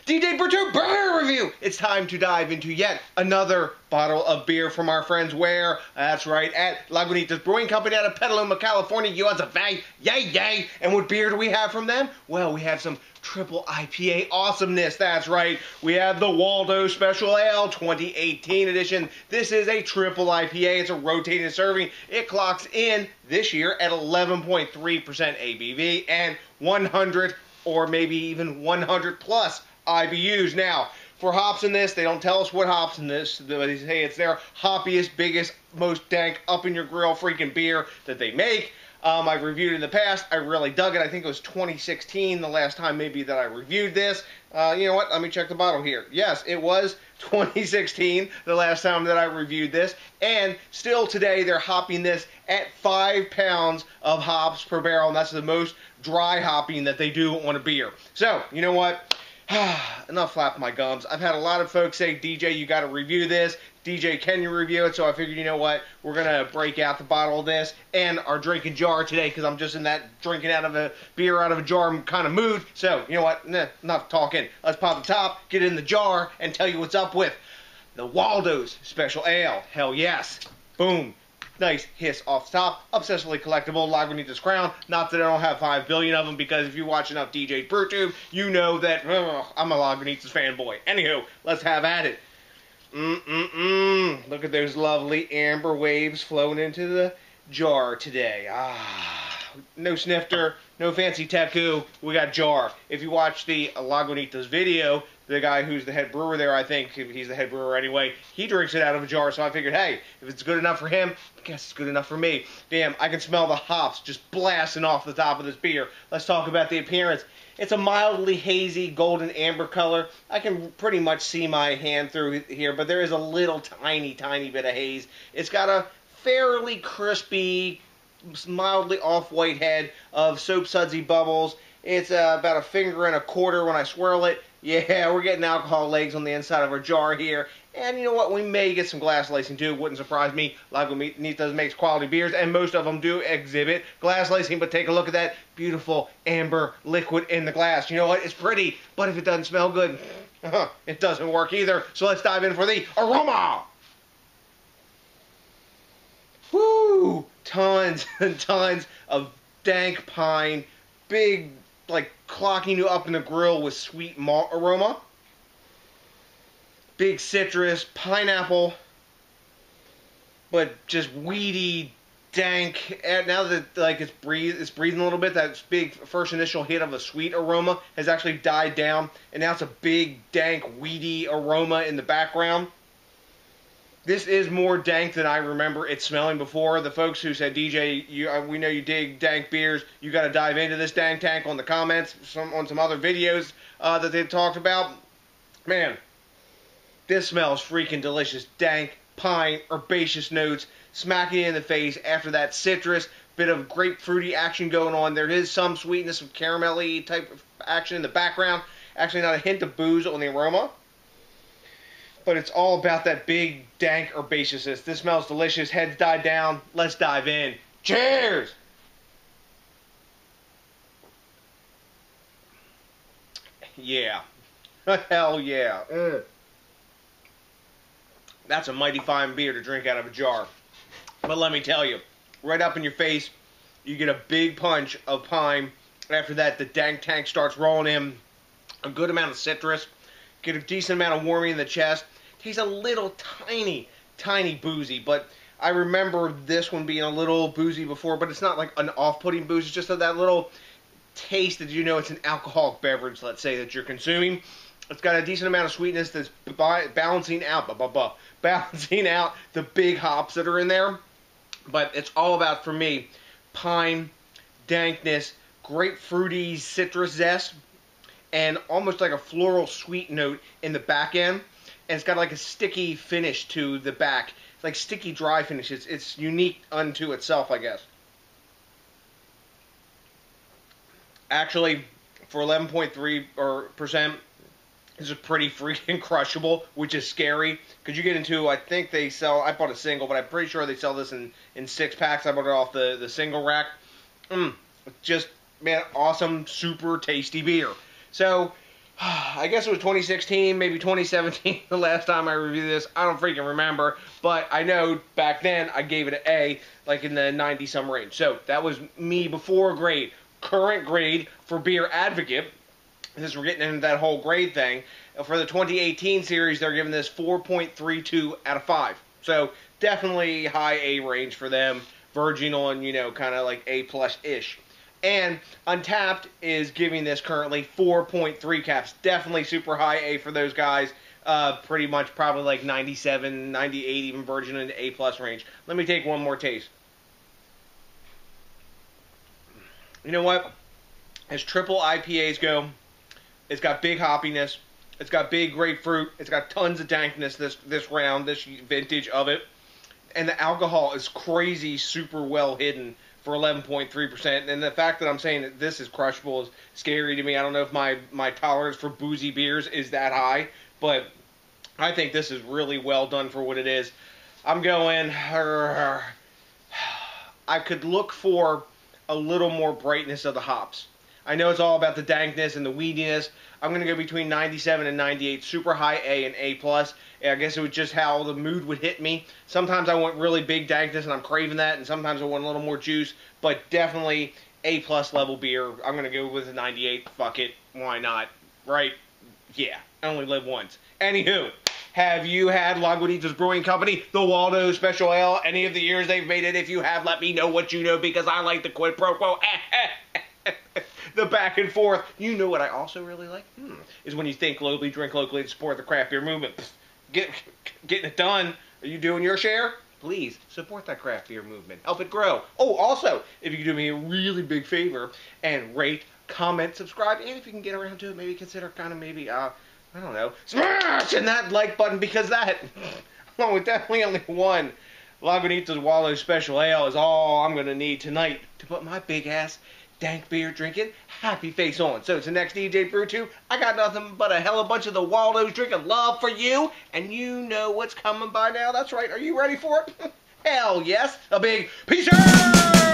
DJs BrewTube beer review! It's time to dive into yet another bottle of beer from our friends where? That's right, at Lagunitas Brewing Company out of Petaluma, California, USA. Yay, yay! And what beer do we have from them? Well, we have some triple IPA awesomeness. That's right, we have the Waldos Special Ale 2018 edition. This is a triple IPA. It's a rotating serving. It clocks in this year at 11.3% ABV and 100 or maybe even 100 plus IBUs. Now, for hops in this, they don't tell us what hops in this. They say it's their hoppiest, biggest, most dank, up in your grill freaking beer that they make. I've reviewed it in the past. I really dug it. I think it was 2016 the last time maybe that I reviewed this. You know what? Let me check the bottle here. Yes, it was 2016 the last time that I reviewed this. And still today they're hopping this at 5 pounds of hops per barrel. And that's the most dry hopping that they do on a beer. So, you know what? Enough flapping my gums. I've had a lot of folks say, DJ, you got to review this. DJ, can you review it? So I figured, you know what? We're going to break out the bottle of this and our drinking jar today because I'm just in that drinking out of a beer out of a jar kind of mood. So, you know what? Enough talking. Let's pop the top, get it in the jar, and tell you what's up with the Waldos Special Ale. Hell yes. Boom. Nice hiss off the top. Obsessively collectible Lagunitas crown. Not that I don't have 5 billion of them, because if you watch enough DJs BrewTube, you know that I'm a Lagunitas fanboy. Anywho, let's have at it. Look at those lovely amber waves flowing into the jar today. No snifter, no fancy teku. We got jar. If you watch the Lagunitas video, the guy who's the head brewer there, I think he's the head brewer anyway, he drinks it out of a jar, so I figured, hey, if it's good enough for him, I guess it's good enough for me. Damn, I can smell the hops just blasting off the top of this beer. Let's talk about the appearance. It's a mildly hazy golden amber color. I can pretty much see my hand through here, but there is a little tiny bit of haze. It's got a fairly crispy, mildly off-white head of soap sudsy bubbles. It's about 1.25 fingers when I swirl it. Yeah, we're getting alcohol legs on the inside of our jar here. And you know what? We may get some glass lacing too. Wouldn't surprise me. Lagunitas makes quality beers, and most of them do exhibit glass lacing. But take a look at that beautiful amber liquid in the glass. You know what? It's pretty, but if it doesn't smell good, it doesn't work either. So let's dive in for the aroma. Woo! Tons and tons of dank pine, big, like clocking you up in the grill with sweet malt aroma. Big citrus, pineapple, but just weedy, dank. And now that like it's breathing a little bit, that big first initial hit of a sweet aroma has actually died down, and now it's a big, dank, weedy aroma in the background. This is more dank than I remember it smelling before. The folks who said, DJ, we know you dig dank beers. You got to dive into this dank tank on the comments, on some other videos that they've talked about. Man, this smells freaking delicious. Dank, pine, herbaceous notes smacking you in the face after that citrus, bit of grapefruity action going on. There is some sweetness, some caramelly type of action in the background. Actually, not a hint of booze on the aroma. But it's all about that big, dank herbaceousness. This smells delicious. Heads died down. Let's dive in. Cheers! Yeah. Hell yeah. That's a mighty fine beer to drink out of a jar. But let me tell you, right up in your face, you get a big punch of pine. After that, the dank tank starts rolling in. A good amount of citrus. Get a decent amount of warming in the chest. Tastes a little tiny boozy, but I remember this one being a little boozy before, but it's not like an off-putting booze. It's just that little taste that you know it's an alcoholic beverage, let's say, that you're consuming. It's got a decent amount of sweetness that's balancing out the big hops that are in there. But it's all about, for me, pine, dankness, grapefruity citrus zest, and almost like a floral sweet note in the back end. And it's got like a sticky finish to the back. It's like sticky dry finish. It's unique unto itself, I guess. Actually, for 11.3%, this is pretty freaking crushable, which is scary. Because you get into, I think they sell, I bought a single, but I'm pretty sure they sell this in 6-packs. I bought it off the single rack. Just, man, awesome, super tasty beer. So, I guess it was 2016, maybe 2017, the last time I reviewed this. I don't freaking remember, but I know back then I gave it an A, like in the 90-some range. So that was me before grade. Current grade for Beer Advocate, since we're getting into that whole grade thing, for the 2018 series, they're giving this 4.32 out of 5. So definitely high A range for them, verging on, you know, kind of like A plus-ish. And Untapped is giving this currently 4.3 caps. Definitely super high A for those guys. Pretty much probably like 97, 98, even verging into A plus range. Let me take one more taste. You know what? As triple IPAs go, it's got big hoppiness. It's got big grapefruit. It's got tons of dankness this round, this vintage of it. And the alcohol is crazy, super well hidden for 11.3%. And the fact that I'm saying that this is crushable is scary to me. I don't know if my tolerance for boozy beers is that high, but I think this is really well done for what it is. I'm going, I could look for a little more brightness of the hops. I know it's all about the dankness and the weediness. I'm going to go between 97 and 98. Super high A and A+. I guess it was just how the mood would hit me. Sometimes I want really big dankness and I'm craving that, and sometimes I want a little more juice, but definitely A+ level beer. I'm going to go with a 98. Fuck it. Why not? Right? Yeah. I only live once. Anywho, have you had Lagunitas Brewing Company, the Waldos Special Ale, any of the years they've made it? If you have, let me know what you know, because I like the quid pro quo. The back and forth. You know what I also really like? Is when you think locally, drink locally, and support the craft beer movement. Getting it done. Are you doing your share? Please support that craft beer movement. Help it grow. Oh, also, if you could do me a really big favor and rate, comment, subscribe, and if you can get around to it, maybe consider kind of maybe, I don't know, smashing that like button, because that, along with definitely only one Lagunitas The Waldos Special Ale, is all I'm going to need tonight to put my big ass dank beer drinking happy face on. So it's the next DJ BrewTube. I got nothing but a hella bunch of the Waldos drinking love for you, and you know what's coming by now. That's right. Are you ready for it? Hell yes. A big peace out!